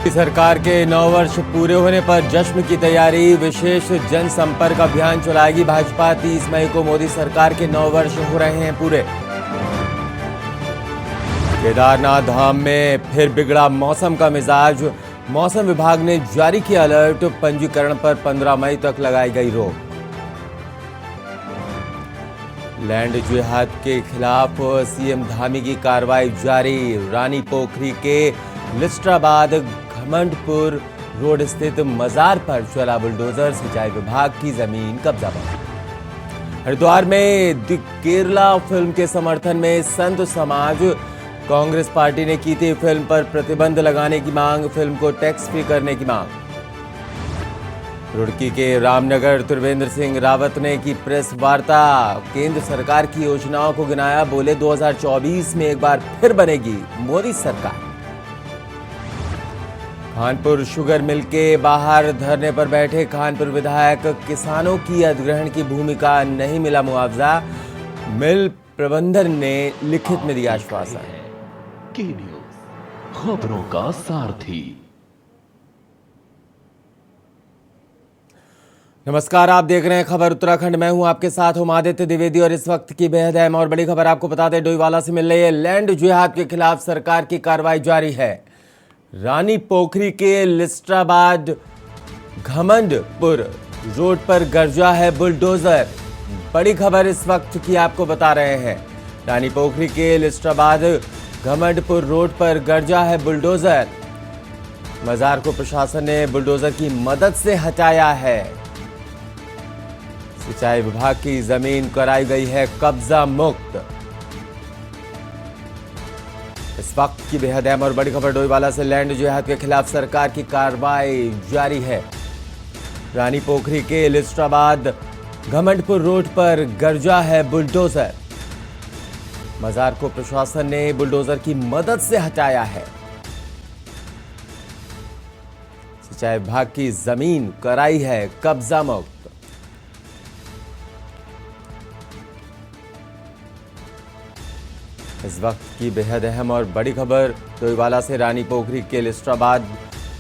सरकार के 9 वर्ष पूरे होने पर जश्न की तैयारी, विशेष जनसंपर्क अभियान चलाएगी भाजपा। 30 मई को मोदी सरकार के 9 वर्ष हो रहे हैं पूरे। केदारनाथ धाम में फिर बिगड़ा मौसम का मिजाज, मौसम विभाग ने जारी किया अलर्ट, पंजीकरण पर 15 मई तक लगाई गई रोक। लैंड जिहाद के खिलाफ सीएम धामी की कार्रवाई जारी, रानी पोखरी के लिस्टाबाद घमंडपुर रोड स्थित मजार पर चला बुलडोजर, सिंचाई विभाग की जमीन कब्जा पर। हरिद्वार में द केरला फिल्म के समर्थन में संत समाज, कांग्रेस पार्टी ने की थी फिल्म पर प्रतिबंध लगाने की मांग, फिल्म को टैक्स फ्री करने की मांग। रुड़की के रामनगर त्रिवेंद्र सिंह रावत ने की प्रेस वार्ता, केंद्र सरकार की योजनाओं को गिनाया, बोले 2024 में एक बार फिर बनेगी मोदी सरकार। कानपुर शुगर मिल के बाहर धरने पर बैठे कानपुर विधायक, किसानों की अधिग्रहण की भूमिका, नहीं मिला मुआवजा, मिल प्रबंधन ने लिखित में दिया आश्वासन। की न्यूज़, खबरों का सारथी। नमस्कार, आप देख रहे हैं खबर उत्तराखंड। मैं हूं आपके साथ आदित्य द्विवेदी और इस वक्त की बेहद अहम और बड़ी खबर आपको बता दें, डोईवाला से मिल रही है। लैंड जिहाद के खिलाफ सरकार की कार्रवाई जारी है। रानी पोखरी के लिस्टाबाद घमंडपुर रोड पर गरजा है बुलडोजर, बड़ी खबर इस वक्त की आपको बता रहे हैं। रानी पोखरी के लिस्टाबाद घमंडपुर रोड पर गरजा है बुलडोजर, मजार को प्रशासन ने बुलडोजर की मदद से हटाया है। सिंचाई विभाग की जमीन कराई गई है कब्जा मुक्त। इस वक्त की बेहद अहम और बड़ी खबर डोईवाला से, लैंड जिहाद के खिलाफ सरकार की कार्रवाई जारी है। रानी पोखरी के लिस्टाबाद घमंडपुर रोड पर गरजा है बुलडोजर, मजार को प्रशासन ने बुलडोजर की मदद से हटाया है। सिंचाई विभाग की जमीन कराई है कब्जा मुक्त। इस वक्त की बेहद अहम और बड़ी खबर डोईवाला से, रानी पोखरी के लिस्टाबाद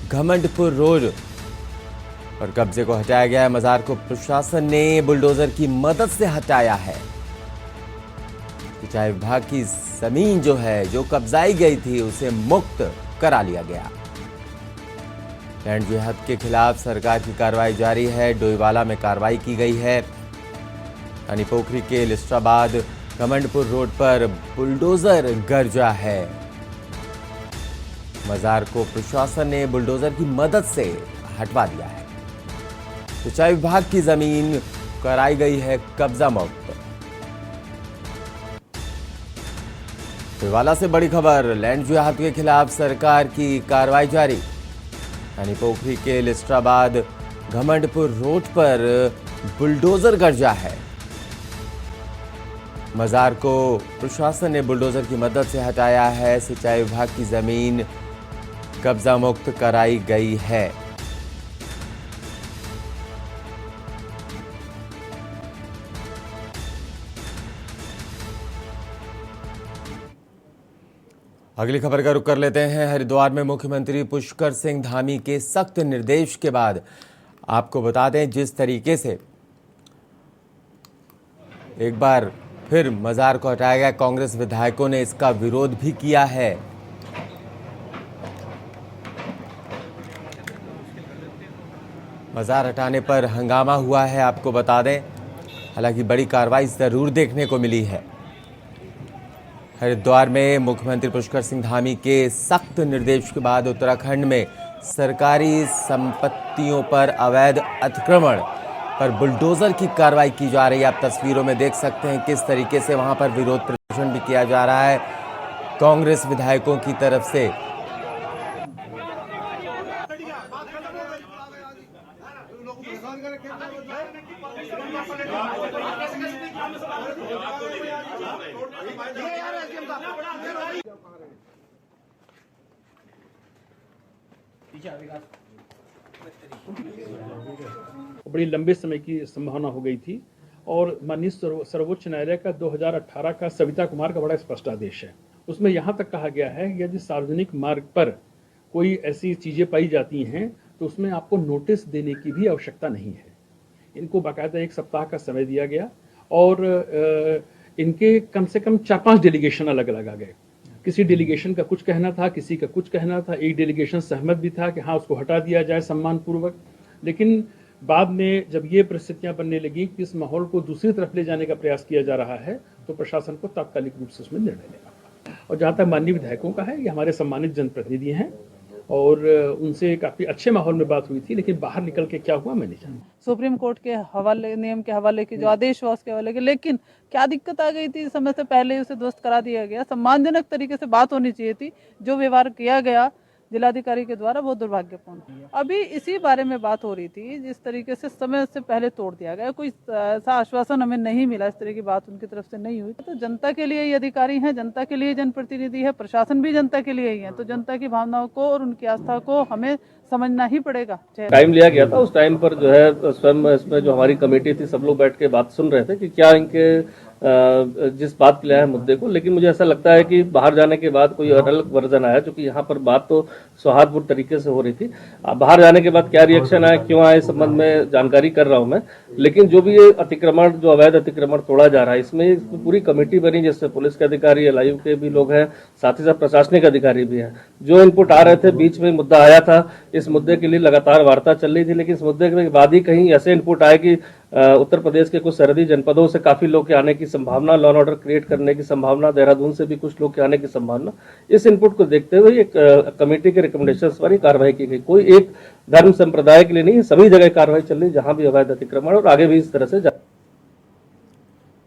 घमंडपुर रोड पर कब्जे को हटाया गया है, मजार को प्रशासन ने बुलडोजर की मदद से हटाया है। सिंचाई विभाग की जमीन जो है, जो कब्जाई गई थी, उसे मुक्त करा लिया गया। लैंड जिहाद के खिलाफ सरकार की कार्रवाई जारी है, डोईवाला में कार्रवाई की गई है। रानी पोखरी के लिस्टाबाद घमंडपुर रोड पर बुलडोजर गरजा है, मजार को प्रशासन ने बुलडोजर की मदद से हटवा दिया है। सिंचाई विभाग की जमीन कराई गई है कब्जा मुक्त। डोईवाला से बड़ी खबर, लैंड जिहाद के खिलाफ सरकार की कार्रवाई जारी। रानी पोखरी के लिस्टाबाद घमंडपुर रोड पर बुलडोजर गरजा है, मजार को प्रशासन ने बुलडोजर की मदद से हटाया है। सिंचाई विभाग की जमीन कब्जा मुक्त कराई गई है। अगली खबर का रुख कर लेते हैं। हरिद्वार में मुख्यमंत्री पुष्कर सिंह धामी के सख्त निर्देश के बाद आपको बता दें, जिस तरीके से एक बार फिर मजार को हटाया गया, कांग्रेस विधायकों ने इसका विरोध भी किया है। मजार हटाने पर हंगामा हुआ है, आपको बता दें। हालांकि बड़ी कार्रवाई जरूर देखने को मिली है। हरिद्वार में मुख्यमंत्री पुष्कर सिंह धामी के सख्त निर्देश के बाद उत्तराखंड में सरकारी संपत्तियों पर अवैध अतिक्रमण पर बुलडोजर की कार्रवाई की जा रही है। आप तस्वीरों में देख सकते हैं किस तरीके से वहां पर विरोध प्रदर्शन भी किया जा रहा है कांग्रेस विधायकों की तरफ से। बड़ी लंबे समय की संभावना हो गई थी और माननीय सर्वोच्च न्यायालय का 2018 का सविता कुमार का बड़ा स्पष्ट आदेश है। उसमें यहाँ तक कहा गया है कि यदि सार्वजनिक मार्ग पर कोई ऐसी चीज़ें पाई जाती हैं तो उसमें आपको नोटिस देने की भी आवश्यकता नहीं है। इनको बाकायदा 1 सप्ताह का समय दिया गया और इनके कम से कम 4-5 डेलीगेशन अलग अलग आ गए। किसी डेलीगेशन का कुछ कहना था, किसी का कुछ कहना था। एक डेलीगेशन सहमत भी था कि हाँ उसको हटा दिया जाए सम्मानपूर्वक, लेकिन बाद में जब ये परिस्थितियां बनने लगी कि इस माहौल को दूसरी तरफ ले जाने का प्रयास किया जा रहा है तो प्रशासन को तात्कालिक रूप से उसमें निर्णय लेना पड़ा। और जहाँ तक माननीय विधायकों का है, ये हमारे सम्मानित जनप्रतिनिधि हैं और उनसे काफ़ी अच्छे माहौल में बात हुई थी, लेकिन बाहर निकल के क्या हुआ मैं नहीं जानता। सुप्रीम कोर्ट के हवाले, नियम के हवाले की जो आदेश हुआ उसके हवाले के, लेकिन क्या दिक्कत आ गई थी, समय से पहले उसे ध्वस्त करा दिया गया। सम्मानजनक तरीके से बात होनी चाहिए थी। जो व्यवहार किया गया जिलाधिकारी के द्वारा बहुत दुर्भाग्यपूर्ण। अभी इसी बारे में बात हो रही थी, जिस तरीके से समय से पहले तोड़ दिया गया, कोई ऐसा आश्वासन हमें नहीं मिला, इस तरह की बात उनकी तरफ से नहीं हुई। तो जनता के लिए ये अधिकारी हैं, जनता के लिए जनप्रतिनिधि है, प्रशासन भी जनता के लिए ही है, तो जनता की भावनाओं को और उनकी आस्था को हमें समझना ही पड़ेगा। टाइम लिया गया था, उस टाइम पर जो है स्वयं इसमें जो हमारी कमेटी थी सब लोग बैठ के बात सुन रहे थे कि क्या इनके जिस बात के लिए है मुद्दे को, लेकिन मुझे ऐसा लगता है कि बाहर जाने के बाद कोई अलग वर्जन आया, क्योंकि यहाँ पर बात तो सौहार्दपूर्ण तरीके से हो रही थी। बाहर जाने के बाद क्या रिएक्शन आया, क्यों आए, इस संबंध में जानकारी कर रहा हूं मैं। लेकिन जो भी ये अतिक्रमण, जो अवैध अतिक्रमण तोड़ा जा रहा है, इसमें पूरी कमेटी बनी जिससे पुलिस के अधिकारी, एलआईयू के भी लोग हैं, साथ ही साथ प्रशासनिक अधिकारी भी हैं। जो इनपुट आ रहे थे, बीच में मुद्दा आया था, इस मुद्दे के लिए लगातार वार्ता चल रही थी, लेकिन इस मुद्दे के बाद ही कहीं ऐसे इनपुट आए कि उत्तर प्रदेश के कुछ सरहदी जनपदों से काफी लोग के आने की संभावना, लॉ एंड ऑर्डर क्रिएट करने की संभावना, देहरादून से भी कुछ लोग के आने की संभावना। इस इनपुट को देखते हुए एक कमेटी के रिकमेंडेशंस पर ही कार्रवाई की गई। कोई एक धर्म संप्रदाय के लिए नहीं, सभी जगह कार्रवाई चल रही जहां भी अवैध अतिक्रमण, और आगे भी इस तरह से।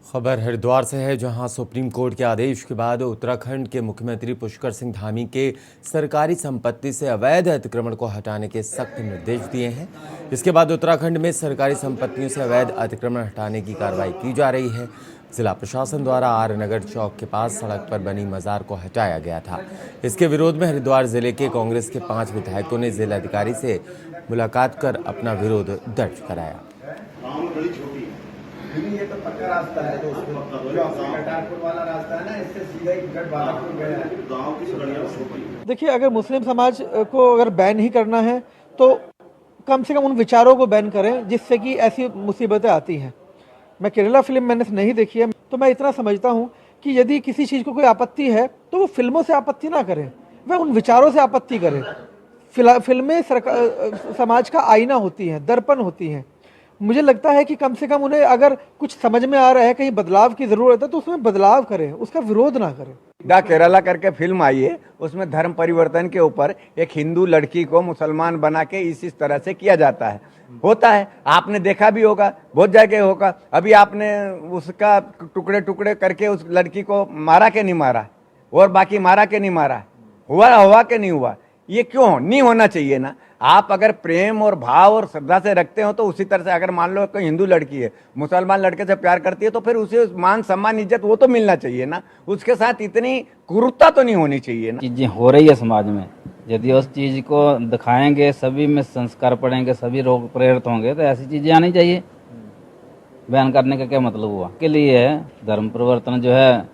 खबर हरिद्वार से है, जहां सुप्रीम कोर्ट के आदेश के बाद उत्तराखंड के मुख्यमंत्री पुष्कर सिंह धामी के सरकारी संपत्ति से अवैध अतिक्रमण को हटाने के सख्त निर्देश दिए हैं। इसके बाद उत्तराखंड में सरकारी संपत्तियों से अवैध अतिक्रमण हटाने की कार्रवाई की जा रही है। जिला प्रशासन द्वारा आर नगर चौक के पास सड़क पर बनी मजार को हटाया गया था। इसके विरोध में हरिद्वार जिले के कांग्रेस के 5 विधायकों ने जिलाधिकारी से मुलाकात कर अपना विरोध दर्ज कराया। ये तो पक्का रास्ता है, जो करतारपुर वाला रास्ता है ना, इससे सीधा ही बालापुर गया है। गांव की सड़क। देखिए, अगर मुस्लिम समाज को अगर बैन ही करना है तो कम से कम उन विचारों को बैन करें जिससे कि ऐसी मुसीबतें आती हैं। मैं केरला फिल्म मैंने नहीं देखी है, तो मैं इतना समझता हूँ कि यदि किसी चीज़ को कोई आपत्ति है तो वो फिल्मों से आपत्ति ना करें, वह उन विचारों से आपत्ति करें। फिल्में समाज का आईना होती हैं, दर्पण होती हैं। मुझे लगता है कि कम से कम उन्हें अगर कुछ समझ में आ रहा है, कहीं बदलाव की ज़रूरत है, तो उसमें बदलाव करें, उसका विरोध ना करें। द केरला करके फिल्म आई है, उसमें धर्म परिवर्तन के ऊपर एक हिंदू लड़की को मुसलमान बना के इस तरह से किया जाता है। होता है, आपने देखा भी होगा, बहुत जगह होगा। अभी आपने उसका टुकड़े टुकड़े करके उस लड़की को मारा के नहीं मारा, और बाकी मारा के नहीं मारा, हुआ के नहीं हुआ। ये क्यों नहीं होना चाहिए ना। आप अगर प्रेम और भाव और श्रद्धा से रखते हो तो उसी तरह से, अगर मान लो कोई हिंदू लड़की है मुसलमान लड़के से प्यार करती है, तो फिर उसे मान सम्मान इज्जत वो तो मिलना चाहिए ना। उसके साथ इतनी क्रूरता तो नहीं होनी चाहिए ना। चीजें हो रही है समाज में, यदि उस चीज को दिखाएंगे, सभी में संस्कार पड़ेंगे, सभी लोग प्रेरित होंगे, तो ऐसी चीजें आनी चाहिए। बयान करने का क्या मतलब हुआ? के लिए है धर्म परिवर्तन जो है,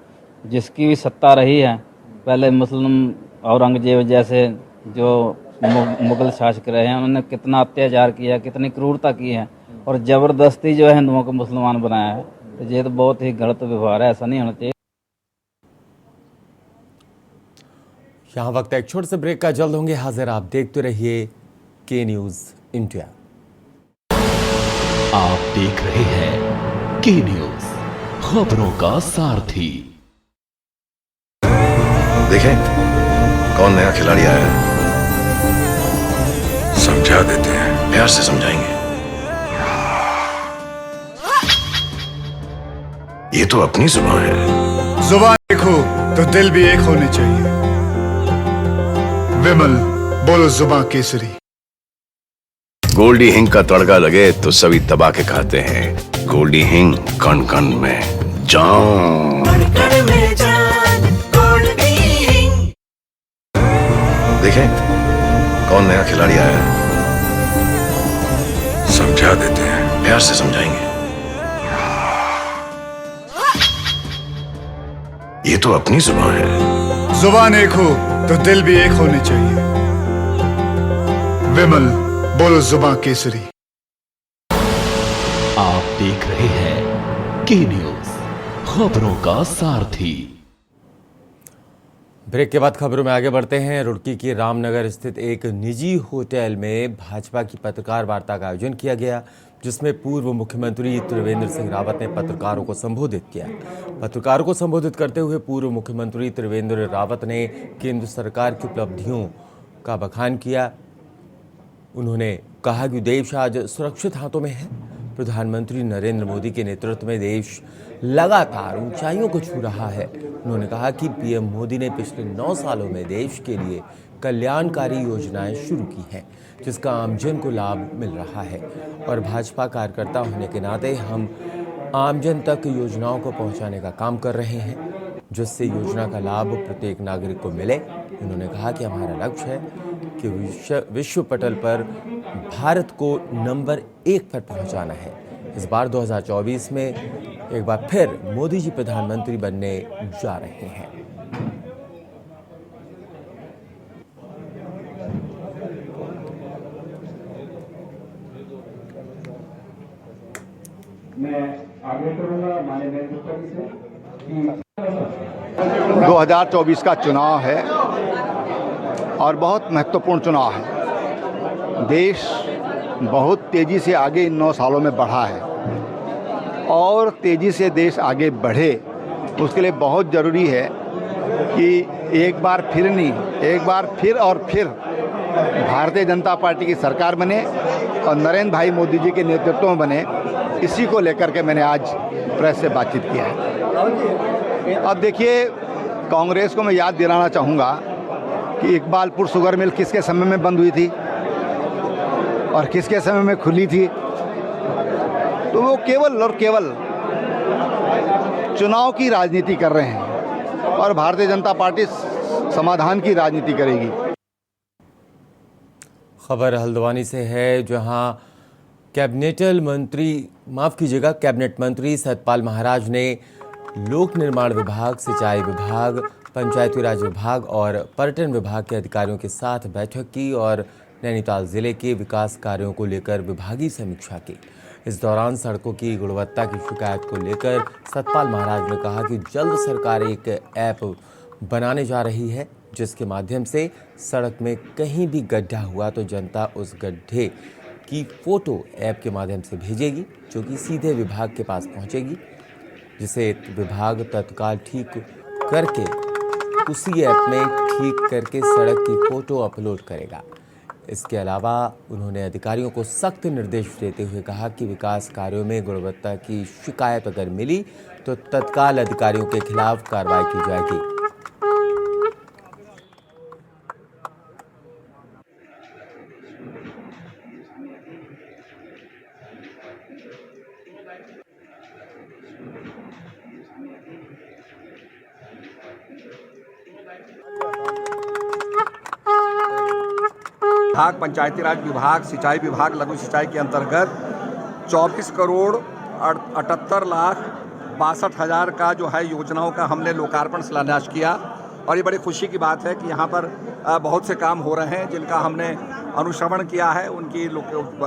जिसकी भी सत्ता रही है, पहले मुस्लिम औरंगजेब जैसे जो मुगल शासक रहे हैं, उन्होंने कितना अत्याचार किया, कितनी क्रूरता की है, और जबरदस्ती जो है हिंदुओं को मुसलमान बनाया है। तो ये तो बहुत ही गलत व्यवहार है, ऐसा नहीं होना चाहिए। यहाँ वक्त एक छोटे से ब्रेक का, जल्द होंगे हाजिर। आप देखते रहिए के न्यूज इंडिया। आप देख रहे हैं के न्यूज, खबरों का सारथी। देखें कौन नया खिलाड़ी आया है, समझा देते हैं, प्यार से समझाएंगे। ये तो अपनी जुबान है। जुबान एक हो तो दिल भी एक होने चाहिए। विमल, बोलो जुबान केसरी। गोल्डी हिंग का तड़का लगे तो सभी दबा के खाते हैं। गोल्डी हिंग, कण कण में जान। देखें कौन नया खिलाड़ी आया है, समझा देते हैं, प्यार से समझाएंगे। ये तो अपनी जुबान है। जुबान एक हो तो दिल भी एक होने चाहिए। विमल बोलो जुबां केसरी। आप देख रहे हैं के न्यूज, खबरों का सारथी। ब्रेक के बाद खबरों में आगे बढ़ते हैं। रुड़की के रामनगर स्थित एक निजी होटल में भाजपा की पत्रकार वार्ता का आयोजन किया गया, जिसमें पूर्व मुख्यमंत्री त्रिवेंद्र सिंह रावत ने पत्रकारों को संबोधित किया। पत्रकारों को संबोधित करते हुए पूर्व मुख्यमंत्री त्रिवेंद्र रावत ने केंद्र सरकार की उपलब्धियों का बखान किया। उन्होंने कहा कि देश आज सुरक्षित हाथों में है। प्रधानमंत्री नरेंद्र मोदी के नेतृत्व में देश लगातार ऊंचाइयों को छू रहा है। उन्होंने कहा कि पीएम मोदी ने पिछले 9 सालों में देश के लिए कल्याणकारी योजनाएं शुरू की हैं, जिसका आमजन को लाभ मिल रहा है और भाजपा कार्यकर्ता होने के नाते हम आमजन तक योजनाओं को पहुंचाने का काम कर रहे हैं, जिससे योजना का लाभ प्रत्येक नागरिक को मिले। उन्होंने कहा कि हमारा लक्ष्य है कि विश्व पटल पर भारत को नंबर 1 पर पहुंचाना है। इस बार 2024 में एक बार फिर मोदी जी प्रधानमंत्री बनने जा रहे हैं। मैं आगे करूंगा माननीय मुख्यमंत्री से 2024 का चुनाव है और बहुत महत्वपूर्ण चुनाव है। देश बहुत तेज़ी से आगे इन 9 सालों में बढ़ा है और तेज़ी से देश आगे बढ़े उसके लिए बहुत ज़रूरी है कि एक बार फिर नहीं, एक बार फिर और फिर भारतीय जनता पार्टी की सरकार बने और नरेंद्र भाई मोदी जी के नेतृत्व में बने। इसी को लेकर के मैंने आज प्रेस से बातचीत किया है। अब देखिए, कांग्रेस को मैं याद दिलाना चाहूँगा कि इकबालपुर शुगर मिल किसके समय में बंद हुई थी और किसके समय में खुली थी। तो वो केवल और केवल चुनाव की राजनीति कर रहे हैं और भारतीय जनता पार्टी समाधान की राजनीति करेगी। खबर हल्द्वानी से है, जहां कैबिनेट मंत्री सतपाल महाराज ने लोक निर्माण विभाग, सिंचाई विभाग, पंचायती राज विभाग और पर्यटन विभाग के अधिकारियों के साथ बैठक की और नैनीताल जिले के विकास कार्यों को लेकर विभागीय समीक्षा की। इस दौरान सड़कों की गुणवत्ता की शिकायत को लेकर सतपाल महाराज ने कहा कि जल्द सरकार एक ऐप बनाने जा रही है, जिसके माध्यम से सड़क में कहीं भी गड्ढा हुआ तो जनता उस गड्ढे की फोटो ऐप के माध्यम से भेजेगी, जो कि सीधे विभाग के पास पहुंचेगी, जिसे विभाग तत्काल ठीक करके उसी ऐप में ठीक करके सड़क की फोटो अपलोड करेगा। इसके अलावा उन्होंने अधिकारियों को सख्त निर्देश देते हुए कहा कि विकास कार्यों में गुणवत्ता की शिकायत अगर मिली तो तत्काल अधिकारियों के खिलाफ कार्रवाई की जाएगी। विभाग, पंचायती राज विभाग, सिंचाई विभाग, लघु सिंचाई के अंतर्गत 24 करोड़ 78 लाख 62 हज़ार का जो है योजनाओं का हमने लोकार्पण शिलान्यास किया। और ये बड़ी खुशी की बात है कि यहाँ पर बहुत से काम हो रहे हैं जिनका हमने अनुश्रवण किया है, उनकी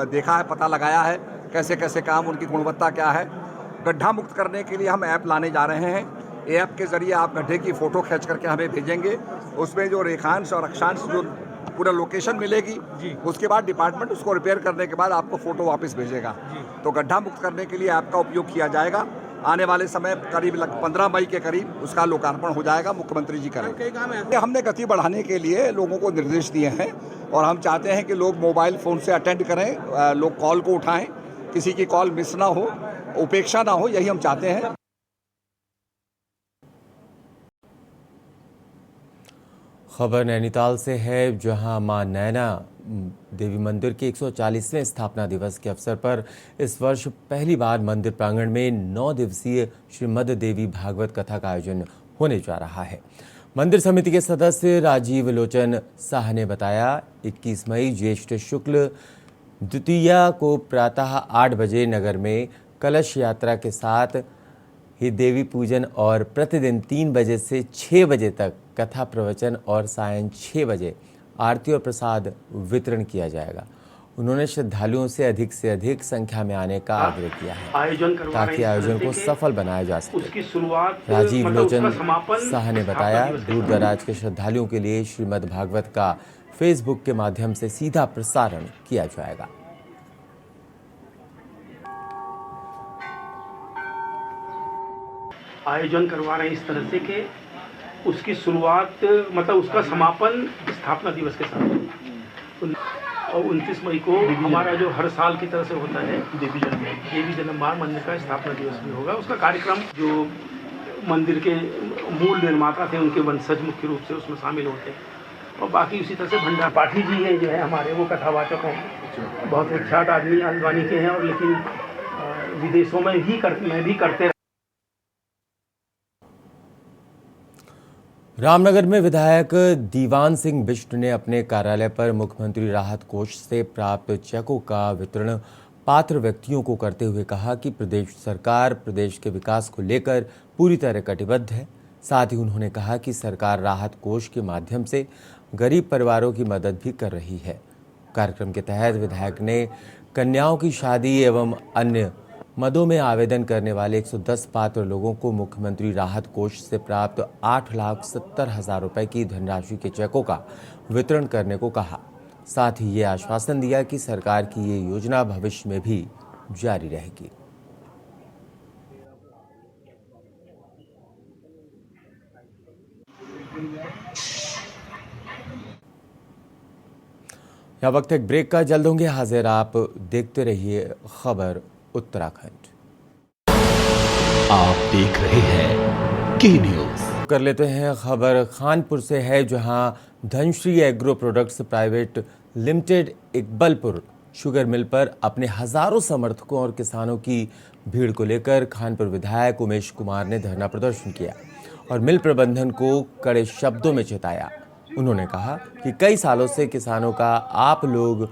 देखा है, पता लगाया है कैसे कैसे काम, उनकी गुणवत्ता क्या है। गड्ढा मुक्त करने के लिए हम ऐप लाने जा रहे हैं। ऐप के ज़रिए आप गड्ढे की फ़ोटो खींच करके हमें भेजेंगे, उसमें जो रेखांश और अक्षांश जो पूरा लोकेशन मिलेगी जी। उसके बाद डिपार्टमेंट उसको रिपेयर करने के बाद आपको फ़ोटो वापस भेजेगा। तो गड्ढा मुक्त करने के लिए ऐप का उपयोग किया जाएगा। आने वाले समय करीब 15 मई के करीब उसका लोकार्पण हो जाएगा, मुख्यमंत्री जी करेंगे। हमने गति बढ़ाने के लिए लोगों को निर्देश दिए हैं और हम चाहते हैं कि लोग मोबाइल फ़ोन से अटेंड करें, लोग कॉल को उठाएं, किसी की कॉल मिस ना हो, उपेक्षा ना हो, यही हम चाहते हैं। खबर नैनीताल से है, जहां मां नैना देवी मंदिर के 140वें स्थापना दिवस के अवसर पर इस वर्ष पहली बार मंदिर प्रांगण में 9 दिवसीय श्रीमद देवी भागवत कथा का आयोजन होने जा रहा है। मंदिर समिति के सदस्य राजीव लोचन शाह ने बताया, 21 मई ज्येष्ठ शुक्ल द्वितीया को प्रातः 8 बजे नगर में कलश यात्रा के साथ ही देवी पूजन और प्रतिदिन 3 बजे से 6 बजे तक कथा प्रवचन और सायं 6 बजे आरती और प्रसाद वितरण किया जाएगा। उन्होंने श्रद्धालुओं से अधिक संख्या में आने का आग्रह किया है ताकि आयोजन को सफल बनाया जा सके। राजीव लोचन शाह ने बताया, दूर दराज के श्रद्धालुओं के लिए श्रीमद् भागवत का फेसबुक के माध्यम से सीधा प्रसारण किया जाएगा। आयोजन करवा रहे हैं इस तरह से कि उसकी शुरुआत मतलब उसका समापन स्थापना दिवस के साथ और 29 मई को हमारा जो हर साल की तरह से होता है देवी जन्मवार मंदिर का स्थापना दिवस भी होगा। उसका कार्यक्रम जो मंदिर के मूल निर्माता थे उनके वंशज मुख्य रूप से उसमें शामिल होते हैं और बाकी उसी तरह से भंडार पाठी जी हैं जो है हमारे वो कथावाचक हैं, बहुत विख्यात आदमी हल्द्वानी के हैं और लेकिन विदेशों में भी करते। रामनगर में विधायक दीवान सिंह बिष्ट ने अपने कार्यालय पर मुख्यमंत्री राहत कोष से प्राप्त चेकों का वितरण पात्र व्यक्तियों को करते हुए कहा कि प्रदेश सरकार प्रदेश के विकास को लेकर पूरी तरह कटिबद्ध है। साथ ही उन्होंने कहा कि सरकार राहत कोष के माध्यम से गरीब परिवारों की मदद भी कर रही है। कार्यक्रम के तहत विधायक ने कन्याओं की शादी एवं अन्य मदों में आवेदन करने वाले 110 पात्र लोगों को मुख्यमंत्री राहत कोष से प्राप्त 8,70,000 रुपए की धनराशि के चेकों का वितरण करने को कहा। साथ ही ये आश्वासन दिया कि सरकार की ये योजना भविष्य में भी जारी रहेगी। यह वक्त एक ब्रेक का, जल्द होंगे हाजिर। आप देखते रहिए खबर उत्तराखंड। आप देख रहे हैं के न्यूज। कर लेते हैं खबर खानपुर से है, जहां Dhanshree agro products private limited Iqbalpur sugar mill पर अपने हजारों समर्थकों और किसानों की भीड़ को लेकर खानपुर विधायक उमेश कुमार ने धरना प्रदर्शन किया और मिल प्रबंधन को कड़े शब्दों में चेताया। उन्होंने कहा कि कई सालों से किसानों का आप लोग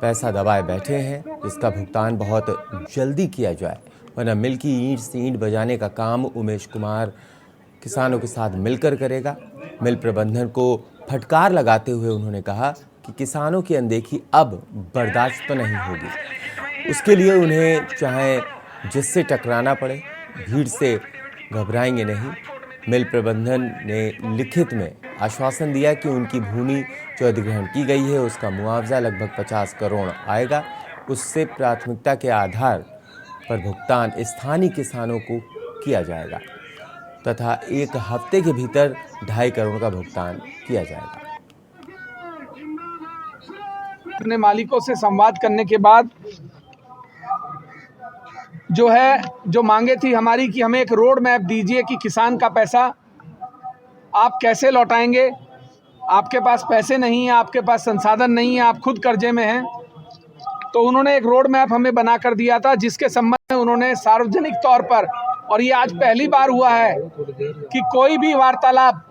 पैसा दबाए बैठे हैं, जिसका भुगतान बहुत जल्दी किया जाए, वरना मिल की ईंट से ईंट बजाने का काम उमेश कुमार किसानों के साथ मिलकर करेगा। मिल प्रबंधन को फटकार लगाते हुए उन्होंने कहा कि किसानों की अनदेखी अब बर्दाश्त तो नहीं होगी, उसके लिए उन्हें चाहे जिससे टकराना पड़े, भीड़ से घबराएंगे नहीं। मिल प्रबंधन ने लिखित में आश्वासन दिया कि उनकी भूमि जो अधिग्रहण की गई है उसका मुआवजा लगभग 50 करोड़ आएगा, उससे प्राथमिकता के आधार पर भुगतान स्थानीय किसानों को किया जाएगा तथा 1 हफ्ते के भीतर 2.5 करोड़ का भुगतान किया जाएगा। अपने मालिकों से संवाद करने के बाद जो मांगे थी हमारी कि हमें एक रोड मैप दीजिए कि किसान का पैसा आप कैसे लौटाएंगे, आपके पास पैसे नहीं है, आपके पास संसाधन नहीं है, आप खुद कर्जे में हैं। तो उन्होंने एक रोड मैप हमें बना कर दिया था, जिसके संबंध में उन्होंने सार्वजनिक तौर पर, और ये आज पहली बार हुआ है कि कोई भी वार्तालाप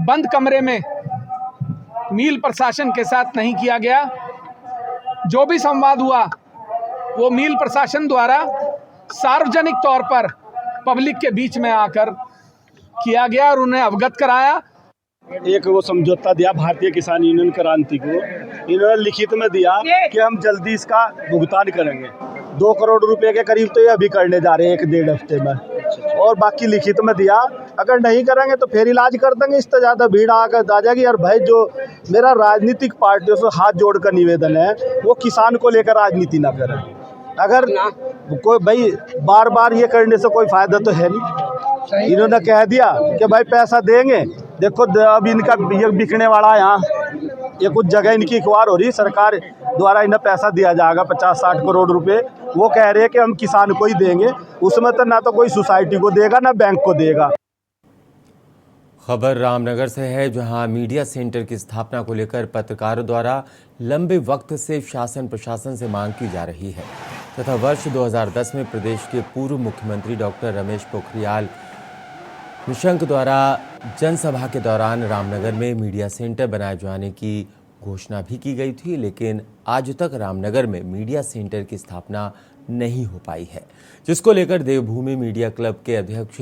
बंद कमरे में मिल प्रशासन के साथ नहीं किया गया। जो भी संवाद हुआ वो मिल प्रशासन द्वारा सार्वजनिक तौर पर पब्लिक के बीच में आकर किया गया और उन्हें अवगत कराया। एक वो समझौता दिया भारतीय किसान यूनियन क्रांति को, इन्होंने लिखित में दिया कि हम जल्दी इसका भुगतान करेंगे। 2 करोड़ रुपए के करीब तो ये अभी करने जा रहे हैं 1-1.5 हफ्ते में, और बाकी लिखित में दिया अगर नहीं करेंगे तो फिर इलाज कर देंगे। इससे ज़्यादा भीड़ आकर आ जाएगी। और भाई जो मेरा राजनीतिक पार्टियों से हाथ जोड़कर निवेदन है वो किसान को लेकर राजनीति ना करें। अगर कोई भाई बार बार ये करने से कोई फायदा तो है नहीं। इन्होंने कह दिया कि भाई पैसा देंगे, देखो अब इनका ये बिकने वाला है, यहाँ ये कुछ जगह इनकी अखबार हो रही, सरकार द्वारा इन्हें पैसा दिया जाएगा 50-60 करोड़ रुपए। वो कह रहे हैं कि हम किसान को ही देंगे, उसमें तो ना तो कोई सोसाइटी को देगा ना बैंक को देगा। खबर रामनगर से है, जहां मीडिया सेंटर की स्थापना को लेकर पत्रकारों द्वारा लंबे वक्त से शासन प्रशासन से मांग की जा रही है तथा वर्ष 2010 में प्रदेश के पूर्व मुख्यमंत्री डॉक्टर रमेश पोखरियाल निशंक द्वारा जनसभा के दौरान रामनगर में मीडिया सेंटर बनाए जाने की घोषणा भी की गई थी, लेकिन आज तक रामनगर में मीडिया सेंटर की स्थापना नहीं हो पाई है, जिसको लेकर देवभूमि मीडिया क्लब के अध्यक्ष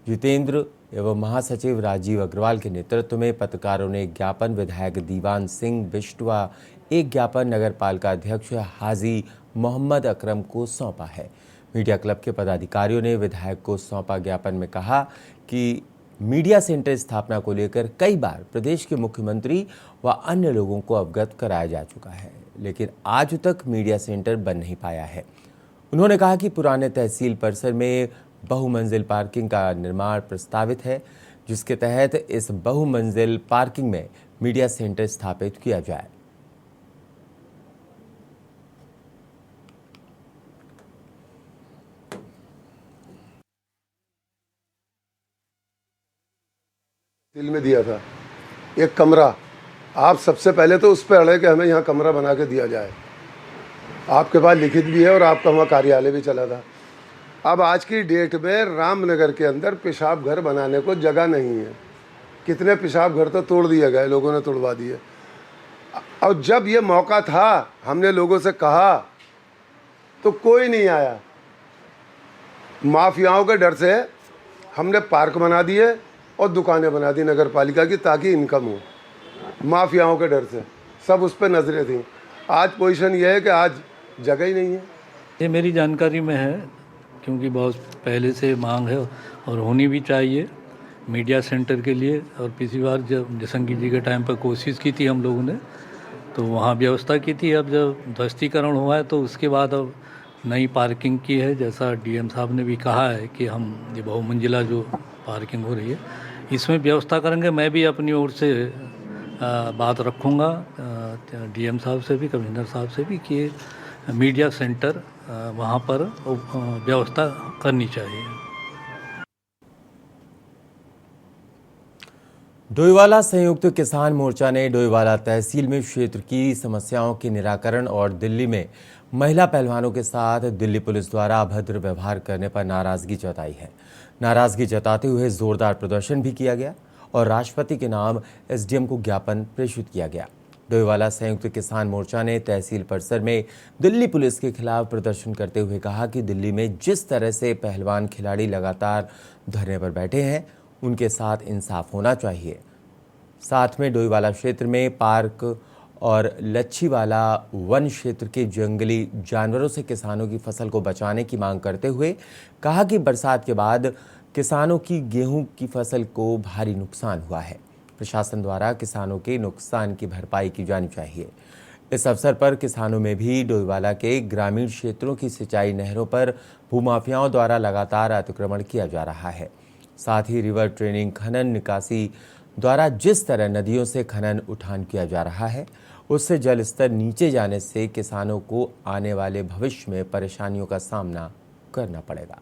जितेंद्र एवं महासचिव राजीव अग्रवाल के नेतृत्व में पत्रकारों ने एक ज्ञापन विधायक दीवान सिंह बिष्ट व एक ज्ञापन नगर पालिका अध्यक्ष हाजी मोहम्मद अकरम को सौंपा है। मीडिया क्लब के पदाधिकारियों ने विधायक को सौंपा ज्ञापन में कहा कि मीडिया सेंटर स्थापना को लेकर कई बार प्रदेश के मुख्यमंत्री व अन्य लोगों को अवगत कराया जा चुका है, लेकिन आज तक मीडिया सेंटर बन नहीं पाया है। उन्होंने कहा कि पुराने तहसील परिसर में बहुमंजिल पार्किंग का निर्माण प्रस्तावित है, जिसके तहत इस बहुमंजिल पार्किंग में मीडिया सेंटर स्थापित किया जाए। दिल में दिया था एक कमरा, आप सबसे पहले तो उस पर अड़े कि हमें यहाँ कमरा बना के दिया जाए। आपके पास लिखित भी है और आपका वहाँ कार्यालय भी चला था। अब आज की डेट में रामनगर के अंदर पेशाब घर बनाने को जगह नहीं है। कितने पेशाब घर तो तोड़ दिए गए, लोगों ने तोड़वा दिए। और जब ये मौका था, हमने लोगों से कहा तो कोई नहीं आया। माफियाओं के डर से हमने पार्क बना दिए और दुकानें बना दी नगर पालिका की, ताकि इनकम हो। माफियाओं के डर से सब उस पर नजरें थी। आज पोजीशन ये है कि आज जगह ही नहीं है। ये मेरी जानकारी में है, क्योंकि बहुत पहले से मांग है और होनी भी चाहिए मीडिया सेंटर के लिए। और पिछली बार जब जसंगी जी के टाइम पर कोशिश की थी हम लोगों ने, तो वहाँ व्यवस्था की थी। अब जब ध्वस्तीकरण हुआ है तो उसके बाद अब नई पार्किंग की है, जैसा डीएम साहब ने भी कहा है कि हम ये बहुमंजिला जो पार्किंग हो रही है इसमें व्यवस्था करेंगे। मैं भी अपनी ओर से बात रखूँगा डीएम साहब से भी, कमिश्नर साहब से भी, कि मीडिया सेंटर वहाँ पर व्यवस्था करनी चाहिए। डोईवाला संयुक्त किसान मोर्चा ने डोईवाला तहसील में क्षेत्र की समस्याओं के निराकरण और दिल्ली में महिला पहलवानों के साथ दिल्ली पुलिस द्वारा अभद्र व्यवहार करने पर नाराजगी जताई है। नाराजगी जताते हुए जोरदार प्रदर्शन भी किया गया और राष्ट्रपति के नाम एसडीएम को ज्ञापन प्रेषित किया गया। डोईवाला संयुक्त किसान मोर्चा ने तहसील परिसर में दिल्ली पुलिस के खिलाफ प्रदर्शन करते हुए कहा कि दिल्ली में जिस तरह से पहलवान खिलाड़ी लगातार धरने पर बैठे हैं, उनके साथ इंसाफ होना चाहिए। साथ में डोईवाला क्षेत्र में पार्क और लच्छीवाला वन क्षेत्र के जंगली जानवरों से किसानों की फसल को बचाने की मांग करते हुए कहा कि बरसात के बाद किसानों की गेहूं की फसल को भारी नुकसान हुआ है। प्रशासन द्वारा किसानों के नुकसान की भरपाई की जानी चाहिए। इस अवसर पर किसानों में भी डोईवाला के ग्रामीण क्षेत्रों की सिंचाई नहरों पर भूमाफियाओं द्वारा लगातार अतिक्रमण किया जा रहा है। साथ ही रिवर ट्रेनिंग खनन निकासी द्वारा जिस तरह नदियों से खनन उठान किया जा रहा है, उससे जल स्तर नीचे जाने से किसानों को आने वाले भविष्य में परेशानियों का सामना करना पड़ेगा।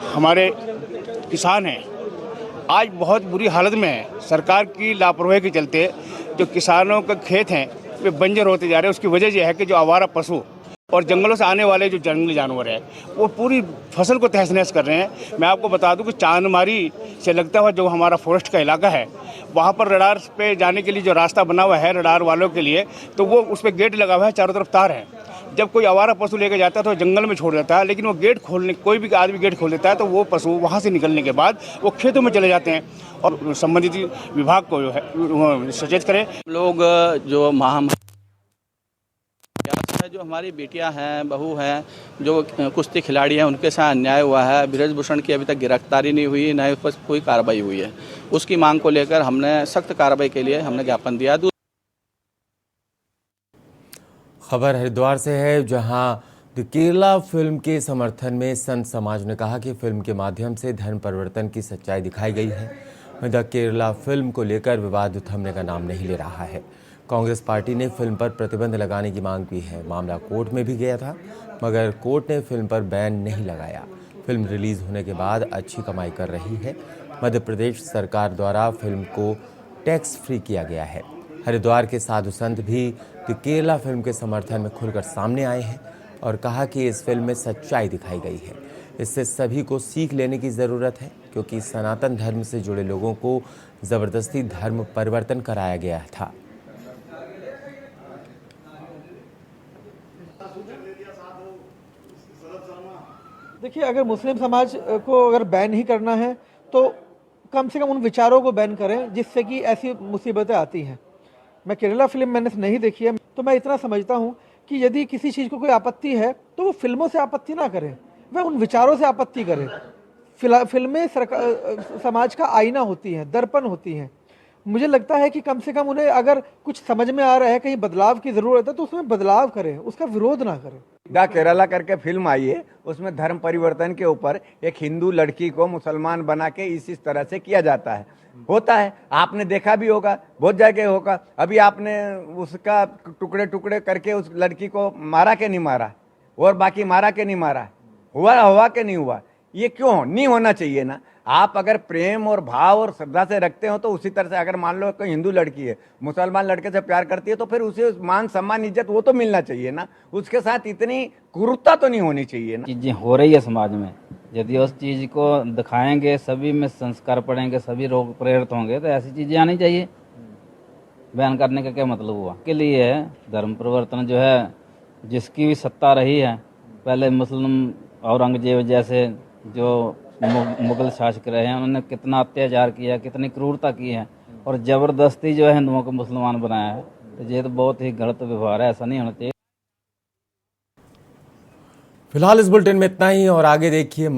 हमारे किसान हैं आज बहुत बुरी हालत में है। सरकार की लापरवाही के चलते जो किसानों के खेत हैं वे बंजर होते जा रहे हैं। उसकी वजह यह है कि जो आवारा पशु और जंगलों से आने वाले जो जंगली जानवर है वो पूरी फसल को तहस नहस कर रहे हैं। मैं आपको बता दूं कि चांदमारी से लगता हुआ जो हमारा फॉरेस्ट का इलाका है, वहाँ पर रडार पे जाने के लिए जो रास्ता बना हुआ है रडार वालों के लिए, तो वो उस पर गेट लगा हुआ है, चारों तरफ तार है। जब कोई आवारा पशु लेकर जाता है तो जंगल में छोड़ देता है, लेकिन वो गेट खोलने, कोई भी आदमी गेट खोल देता है तो वो पशु वहाँ से निकलने के बाद वो खेतों में चले जाते हैं। और संबंधित विभाग को जो है सचेत करें। लोग जो महामारी जो हमारी बेटियां हैं, बहू हैं, जो कुश्ती खिलाड़ी हैं, उनके साथ अन्याय हुआ है। ब्रजभूषण की अभी तक गिरफ्तारी नहीं हुई, न उस पर कोई कार्रवाई हुई है। उसकी मांग को लेकर हमने सख्त कार्रवाई के लिए हमने ज्ञापन दिया। खबर हरिद्वार से है, जहां द केरला फिल्म के समर्थन में संत समाज ने कहा कि फिल्म के माध्यम से धर्म परिवर्तन की सच्चाई दिखाई गई है। द केरला फिल्म को लेकर विवाद थमने का नाम नहीं ले रहा है। कांग्रेस पार्टी ने फिल्म पर प्रतिबंध लगाने की मांग की है। मामला कोर्ट में भी गया था, मगर कोर्ट ने फिल्म पर बैन नहीं लगाया। फिल्म रिलीज होने के बाद अच्छी कमाई कर रही है। मध्य प्रदेश सरकार द्वारा फिल्म को टैक्स फ्री किया गया है। हरिद्वार के साधु संत भी द केरला फिल्म के समर्थन में खुलकर सामने आए हैं और कहा कि इस फिल्म में सच्चाई दिखाई गई है। इससे सभी को सीख लेने की ज़रूरत है, क्योंकि सनातन धर्म से जुड़े लोगों को ज़बरदस्ती धर्म परिवर्तन कराया गया था। देखिए, अगर मुस्लिम समाज को अगर बैन ही करना है तो कम से कम उन विचारों को बैन करें जिससे कि ऐसी मुसीबतें आती हैं। मैं केरला फिल्म मैंने नहीं देखी है, तो मैं इतना समझता हूँ कि यदि किसी चीज़ को कोई आपत्ति है तो वो फिल्मों से आपत्ति ना करें, वह उन विचारों से आपत्ति करें। फिल्में समाज का आईना होती हैं, दर्पण होती हैं। मुझे लगता है कि कम से कम उन्हें अगर कुछ समझ में आ रहा है, कहीं बदलाव की ज़रूरत है, तो उसमें बदलाव करें, उसका विरोध ना करें। दा केरला करके फिल्म आई है, उसमें धर्म परिवर्तन के ऊपर एक हिंदू लड़की को मुसलमान बना के इस तरह से किया जाता है। होता है, आपने देखा भी होगा, बहुत जगह होगा। अभी आपने उसका टुकड़े टुकड़े करके उस लड़की को मारा के नहीं मारा, और बाकी मारा के नहीं मारा, हुआ के नहीं हुआ, ये क्यों नहीं होना चाहिए ना। आप अगर प्रेम और भाव और श्रद्धा से रखते हो तो उसी तरह से, अगर मान लो कोई हिंदू लड़की है मुसलमान लड़के से प्यार करती है तो फिर उसे मान सम्मान इज्जत वो तो मिलना चाहिए ना। उसके साथ इतनी क्रूरता तो नहीं होनी चाहिए ना। चीज़ें हो रही है समाज में, यदि उस चीज़ को दिखाएंगे, सभी में संस्कार पड़ेंगे, सभी लोग प्रेरित होंगे, तो ऐसी चीज़ें आनी चाहिए। बयान करने का क्या मतलब हुआ? के लिए है धर्म परिवर्तन जो है, जिसकी भी सत्ता रही है, पहले मुस्लिम औरंगजेब जैसे जो मुगल शासक रहे हैं, उन्होंने कितना अत्याचार किया, कितनी क्रूरता की है, और ज़बरदस्ती जो है हिंदुओं को मुसलमान बनाया है। तो ये तो बहुत ही गलत व्यवहार है, ऐसा नहीं होना चाहिए। फिलहाल इस बुलेटिन में इतना ही, और आगे देखिए